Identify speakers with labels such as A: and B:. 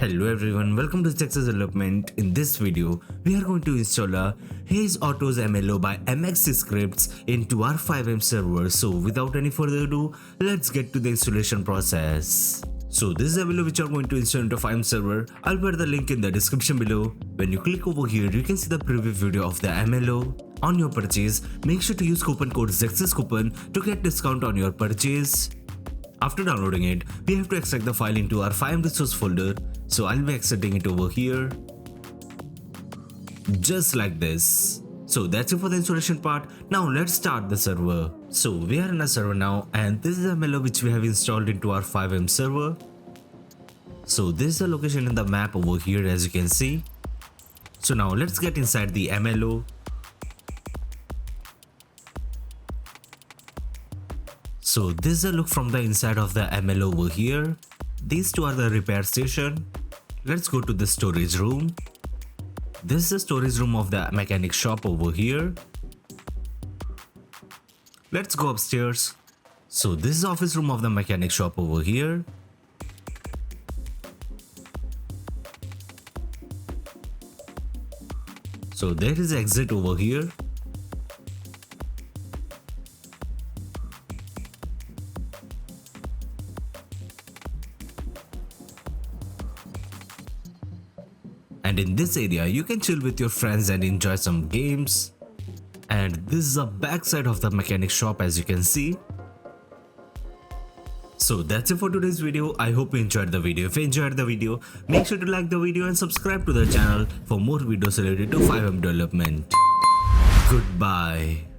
A: Hello everyone, welcome to Zexus development. In this video, we are going to install a Haze Autos MLO by MXC scripts into our FiveM server. So without any further ado, let's get to the installation process. So this is the MLO which you are going to install into FiveM server. I'll put the link in the description below. When you click over here, you can see the preview video of the MLO. On your purchase, make sure to use coupon code Zexus coupon to get discount on your purchase. After downloading it, we have to extract the file into our FiveM resource folder. So I'll be extracting it over here. Just like this. So that's it for the installation part. Now let's start the server. So we are in a server now, and this is the MLO which we have installed into our FiveM server. So this is the location in the map over here, as you can see. So now let's get inside the MLO. So this is a look from the inside of the MLO over here. These two are the repair station. Let's go to the storage room. This is the storage room of the mechanic shop over here. Let's go upstairs. So this is the office room of the mechanic shop over here. So there is exit over here. And in this area, you can chill with your friends and enjoy some games. And this is the back side of the mechanic shop, as you can see. So that's it for today's video. I hope you enjoyed the video. If you enjoyed the video, make sure to like the video and subscribe to the channel for more videos related to FiveM development. Goodbye.